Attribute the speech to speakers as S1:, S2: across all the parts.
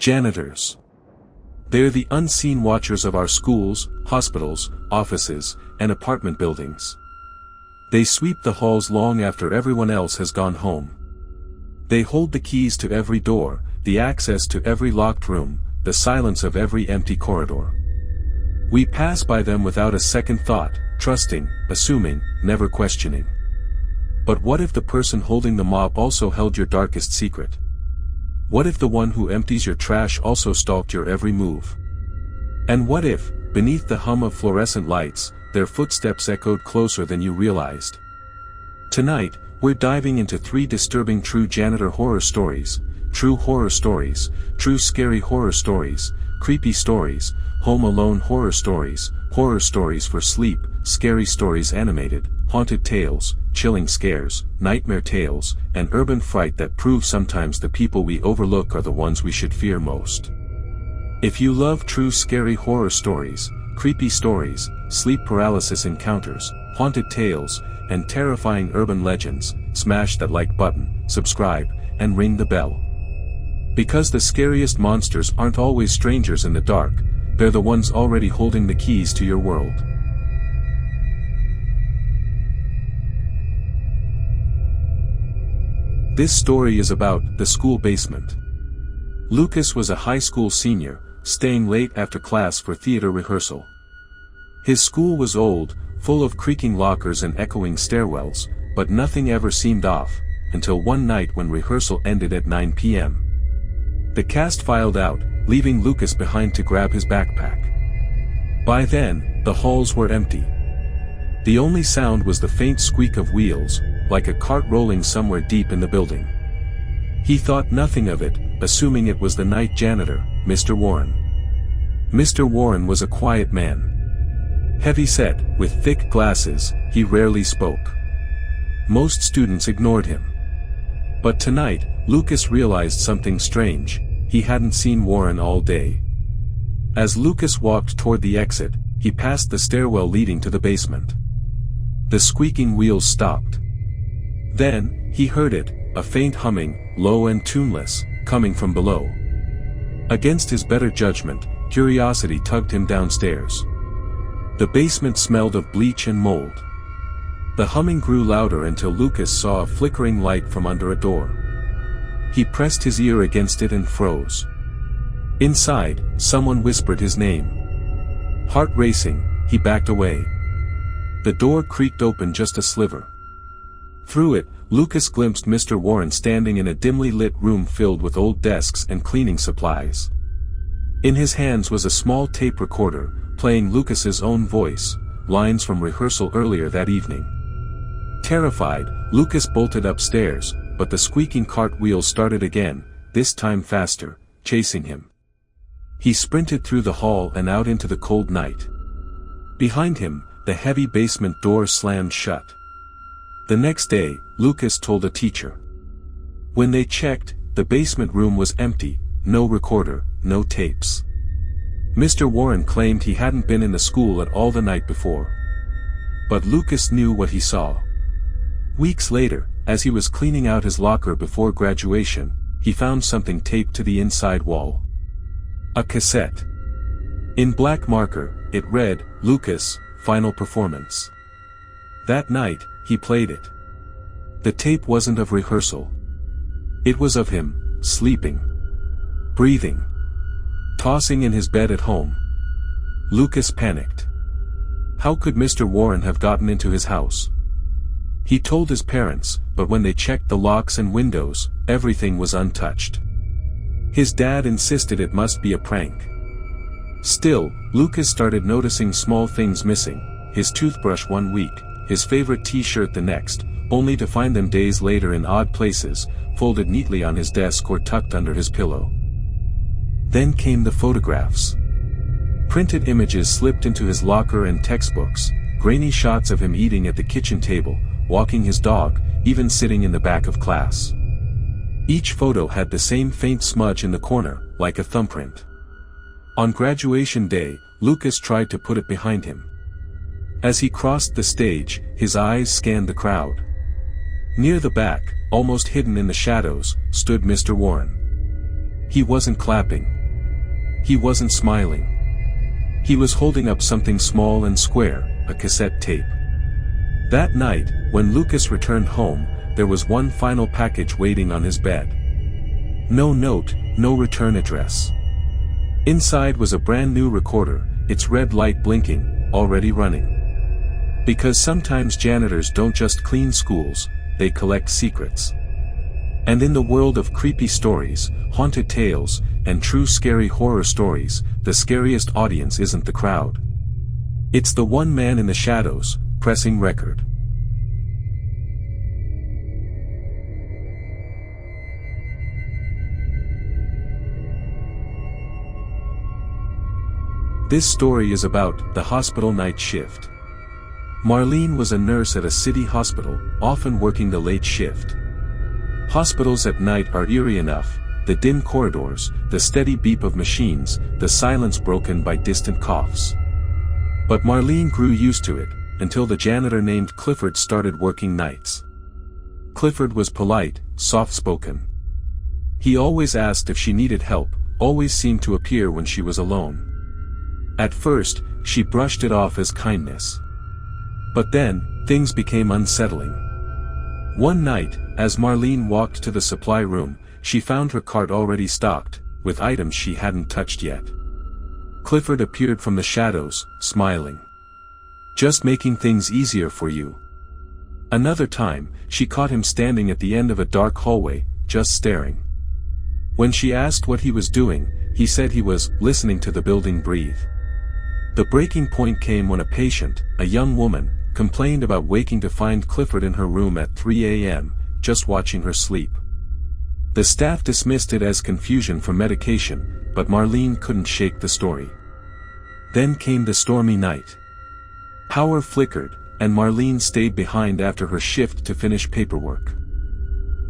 S1: Janitors. They're the unseen watchers of our schools, hospitals, offices, and apartment buildings. They sweep the halls long after everyone else has gone home. They hold the keys to every door, the access to every locked room, the silence of every empty corridor. We pass by them without a second thought, trusting, assuming, never questioning. But what if the person holding the mop also held your darkest secret? What if the one who empties your trash also stalked your every move? And what if, beneath the hum of fluorescent lights, their footsteps echoed closer than you realized? Tonight, we're diving into 3 disturbing true janitor horror stories, true scary horror stories, creepy stories, home alone horror stories for sleep, scary stories animated, haunted tales, chilling scares, nightmare tales, and urban fright that prove sometimes the people we overlook are the ones we should fear most. If you love true scary horror stories, creepy stories, sleep paralysis encounters, haunted tales, and terrifying urban legends, smash that like button, subscribe, and ring the bell. Because the scariest monsters aren't always strangers in the dark, they're the ones already holding the keys to your world. This story is about the school basement. Lucas was a high school senior, staying late after class for theater rehearsal. His school was old, full of creaking lockers and echoing stairwells, but nothing ever seemed off, until one night when rehearsal ended at 9 p.m. The cast filed out, leaving Lucas behind to grab his backpack. By then, the halls were empty. The only sound was the faint squeak of wheels, like a cart rolling somewhere deep in the building. He thought nothing of it, assuming it was the night janitor, Mr. Warren. Mr. Warren was a quiet man. Heavy-set, with thick glasses, he rarely spoke. Most students ignored him. But tonight, Lucas realized something strange. He hadn't seen Warren all day. As Lucas walked toward the exit, he passed the stairwell leading to the basement. The squeaking wheels stopped. Then, he heard it, a faint humming, low and tuneless, coming from below. Against his better judgment, curiosity tugged him downstairs. The basement smelled of bleach and mold. The humming grew louder until Lucas saw a flickering light from under a door. He pressed his ear against it and froze. Inside, someone whispered his name. Heart racing, he backed away. The door creaked open just a sliver. Through it, Lucas glimpsed Mr. Warren standing in a dimly lit room filled with old desks and cleaning supplies. In his hands was a small tape recorder, playing Lucas's own voice, lines from rehearsal earlier that evening. Terrified, Lucas bolted upstairs, but the squeaking cart wheels started again, this time faster, chasing him. He sprinted through the hall and out into the cold night. Behind him, the heavy basement door slammed shut. The next day, Lucas told a teacher. When they checked, the basement room was empty, no recorder, no tapes. Mr. Warren claimed he hadn't been in the school at all the night before. But Lucas knew what he saw. Weeks later, as he was cleaning out his locker before graduation, he found something taped to the inside wall. A cassette. In black marker, it read, Lucas, Final Performance. That night, he played it. The tape wasn't of rehearsal. It was of him, sleeping. Breathing. Tossing in his bed at home. Lucas panicked. How could Mr. Warren have gotten into his house? He told his parents, but when they checked the locks and windows, everything was untouched. His dad insisted it must be a prank. Still, Lucas started noticing small things missing, his toothbrush one week, his favorite t-shirt the next, only to find them days later in odd places, folded neatly on his desk or tucked under his pillow. Then came the photographs. Printed images slipped into his locker and textbooks, grainy shots of him eating at the kitchen table, walking his dog, even sitting in the back of class. Each photo had the same faint smudge in the corner, like a thumbprint. On graduation day, Lucas tried to put it behind him. As he crossed the stage, his eyes scanned the crowd. Near the back, almost hidden in the shadows, stood Mr. Warren. He wasn't clapping. He wasn't smiling. He was holding up something small and square, a cassette tape. That night, when Lucas returned home, there was one final package waiting on his bed. No note, no return address. Inside was a brand new recorder, its red light blinking, already running. Because sometimes janitors don't just clean schools, they collect secrets. And in the world of creepy stories, haunted tales, and true scary horror stories, the scariest audience isn't the crowd. It's the one man in the shadows, pressing record. This story is about the hospital night shift. Marlene was a nurse at a city hospital, often working the late shift. Hospitals at night are eerie enough, the dim corridors, the steady beep of machines, the silence broken by distant coughs. But Marlene grew used to it, until the janitor named Clifford started working nights. Clifford was polite, soft-spoken. He always asked if she needed help, always seemed to appear when she was alone. At first, she brushed it off as kindness. But then, things became unsettling. One night, as Marlene walked to the supply room, she found her cart already stocked, with items she hadn't touched yet. Clifford appeared from the shadows, smiling. "Just making things easier for you." Another time, she caught him standing at the end of a dark hallway, just staring. When she asked what he was doing, he said he was listening to the building breathe. The breaking point came when a patient, a young woman, complained about waking to find Clifford in her room at 3 a.m., just watching her sleep. The staff dismissed it as confusion from medication, but Marlene couldn't shake the story. Then came the stormy night. Power flickered, and Marlene stayed behind after her shift to finish paperwork.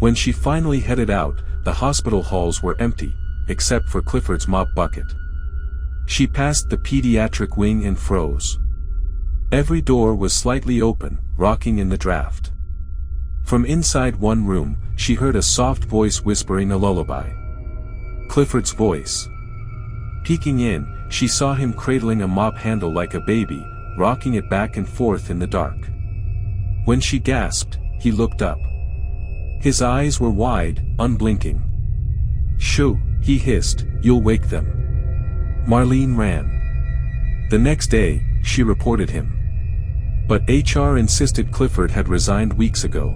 S1: When she finally headed out, the hospital halls were empty, except for Clifford's mop bucket. She passed the pediatric wing and froze. Every door was slightly open, rocking in the draft. From inside one room, she heard a soft voice whispering a lullaby. Clifford's voice. Peeking in, she saw him cradling a mop handle like a baby, rocking it back and forth in the dark. When she gasped, he looked up. His eyes were wide, unblinking. "Shoo," he hissed, "you'll wake them." Marlene ran. The next day, she reported him. But HR insisted Clifford had resigned weeks ago.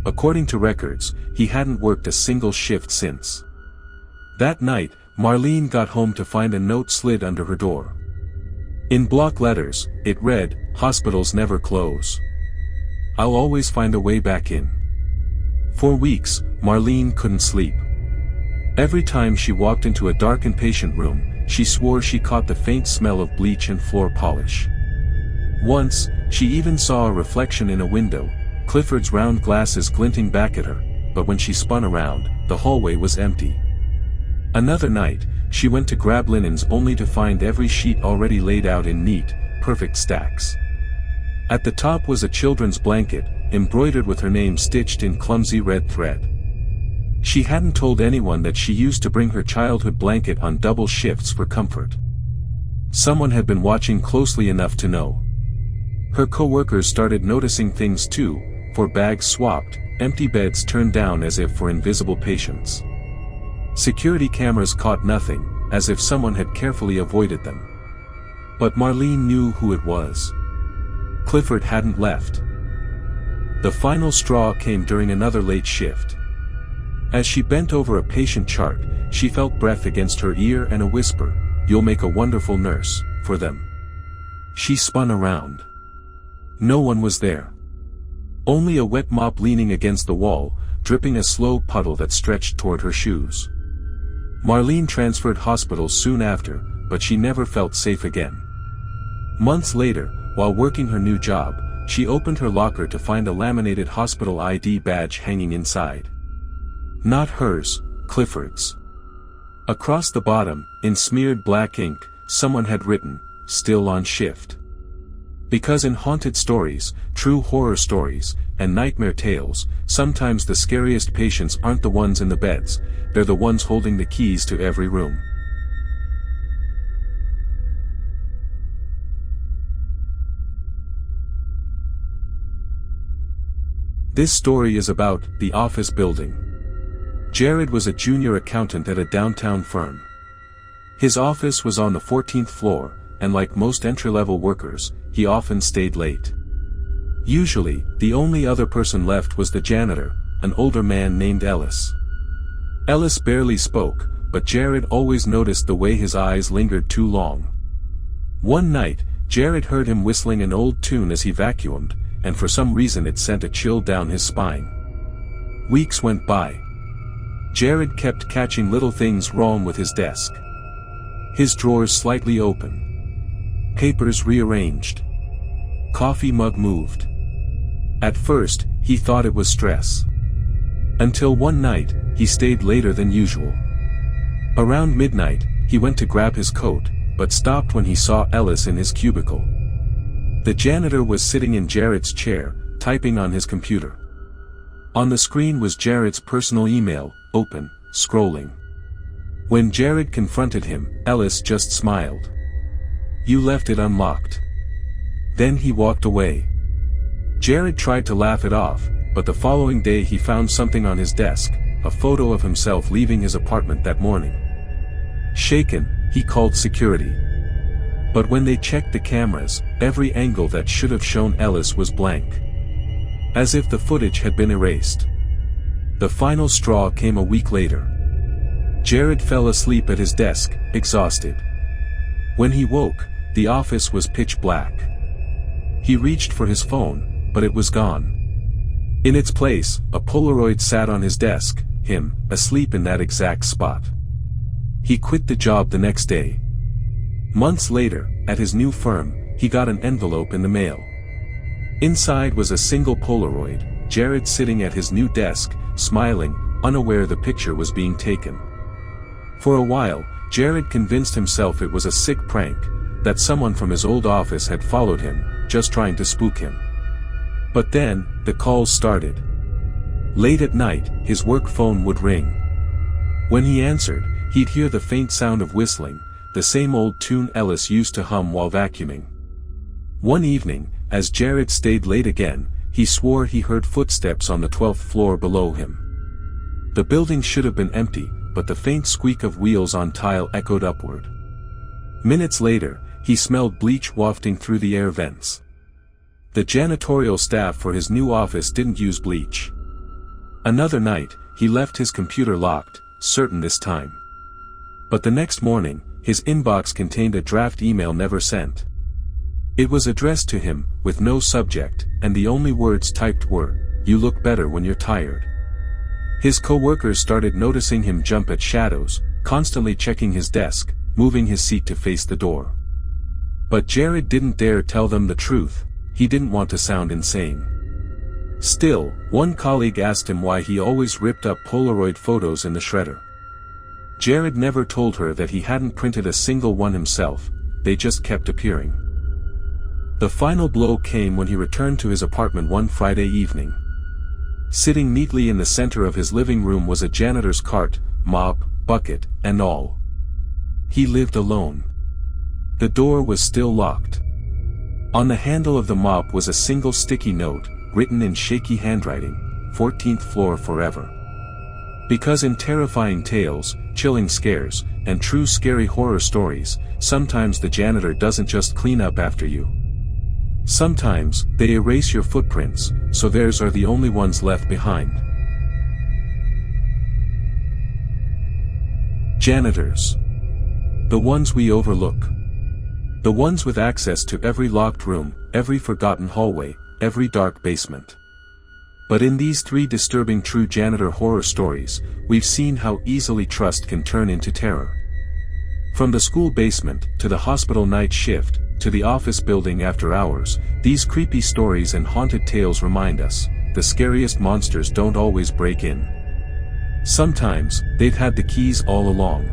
S1: According to records, he hadn't worked a single shift since. That night, Marlene got home to find a note slid under her door. In block letters, it read, "Hospitals never close. I'll always find a way back in." For weeks, Marlene couldn't sleep. Every time she walked into a dark inpatient room, she swore she caught the faint smell of bleach and floor polish. Once, she even saw a reflection in a window, Clifford's round glasses glinting back at her, but when she spun around, the hallway was empty. Another night, she went to grab linens only to find every sheet already laid out in neat, perfect stacks. At the top was a children's blanket, embroidered with her name stitched in clumsy red thread. She hadn't told anyone that she used to bring her childhood blanket on double shifts for comfort. Someone had been watching closely enough to know. Her co-workers started noticing things too, for bags swapped, empty beds turned down as if for invisible patients. Security cameras caught nothing, as if someone had carefully avoided them. But Marlene knew who it was. Clifford hadn't left. The final straw came during another late shift. As she bent over a patient chart, she felt breath against her ear and a whisper, "You'll make a wonderful nurse, for them." She spun around. No one was there. Only a wet mop leaning against the wall, dripping a slow puddle that stretched toward her shoes. Marlene transferred hospitals soon after, but she never felt safe again. Months later, while working her new job, she opened her locker to find a laminated hospital ID badge hanging inside. Not hers, Clifford's. Across the bottom, in smeared black ink, someone had written, "Still on shift." Because in haunted stories, true horror stories, and nightmare tales, sometimes the scariest patients aren't the ones in the beds, they're the ones holding the keys to every room. This story is about the office building. Jared was a junior accountant at a downtown firm. His office was on the 14th floor, and like most entry-level workers, he often stayed late. Usually, the only other person left was the janitor, an older man named Ellis. Ellis barely spoke, but Jared always noticed the way his eyes lingered too long. One night, Jared heard him whistling an old tune as he vacuumed, and for some reason it sent a chill down his spine. Weeks went by. Jared kept catching little things wrong with his desk. His drawers slightly open. Papers rearranged. Coffee mug moved. At first, he thought it was stress. Until one night, he stayed later than usual. Around midnight, he went to grab his coat, but stopped when he saw Ellis in his cubicle. The janitor was sitting in Jared's chair, typing on his computer. On the screen was Jared's personal email, open, scrolling. When Jared confronted him, Ellis just smiled. "You left it unlocked." Then he walked away. Jared tried to laugh it off, but the following day he found something on his desk, a photo of himself leaving his apartment that morning. Shaken, he called security. But when they checked the cameras, every angle that should have shown Ellis was blank. As if the footage had been erased. The final straw came a week later. Jared fell asleep at his desk, exhausted. When he woke, the office was pitch black. He reached for his phone, but it was gone. In its place, a Polaroid sat on his desk, him, asleep in that exact spot. He quit the job the next day. Months later, at his new firm, he got an envelope in the mail. Inside was a single Polaroid, Jared sitting at his new desk, smiling, unaware the picture was being taken. For a while, Jared convinced himself it was a sick prank, that someone from his old office had followed him, just trying to spook him. But then, the calls started. Late at night, his work phone would ring. When he answered, he'd hear the faint sound of whistling, the same old tune Ellis used to hum while vacuuming. One evening, as Jared stayed late again, he swore he heard footsteps on the 12th floor below him. The building should have been empty, but the faint squeak of wheels on tile echoed upward. Minutes later, he smelled bleach wafting through the air vents. The janitorial staff for his new office didn't use bleach. Another night, he left his computer locked, certain this time. But the next morning, his inbox contained a draft email never sent. It was addressed to him, with no subject, and the only words typed were, "You look better when you're tired." His co-workers started noticing him jump at shadows, constantly checking his desk, moving his seat to face the door. But Jared didn't dare tell them the truth, he didn't want to sound insane. Still, one colleague asked him why he always ripped up Polaroid photos in the shredder. Jared never told her that he hadn't printed a single one himself, they just kept appearing. The final blow came when he returned to his apartment one Friday evening. Sitting neatly in the center of his living room was a janitor's cart, mop, bucket, and all. He lived alone. The door was still locked. On the handle of the mop was a single sticky note, written in shaky handwriting, 14th floor forever. Because in terrifying tales, chilling scares, and true scary horror stories, sometimes the janitor doesn't just clean up after you. Sometimes, they erase your footprints, so theirs are the only ones left behind. Janitors. The ones we overlook. The ones with access to every locked room, every forgotten hallway, every dark basement. But in these three disturbing true janitor horror stories, we've seen how easily trust can turn into terror. From the school basement, to the hospital night shift, to the office building after hours, these creepy stories and haunted tales remind us, the scariest monsters don't always break in. Sometimes, they've had the keys all along.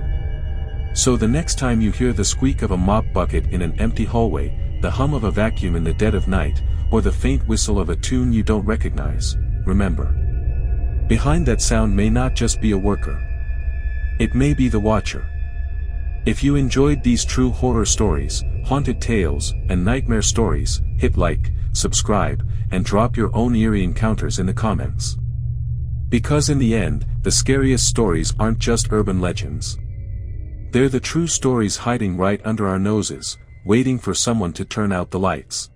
S1: So the next time you hear the squeak of a mop bucket in an empty hallway, the hum of a vacuum in the dead of night, or the faint whistle of a tune you don't recognize, remember. Behind that sound may not just be a worker. It may be the watcher. If you enjoyed these true horror stories, haunted tales, and nightmare stories, hit like, subscribe, and drop your own eerie encounters in the comments. Because in the end, the scariest stories aren't just urban legends. They're the true stories hiding right under our noses, waiting for someone to turn out the lights.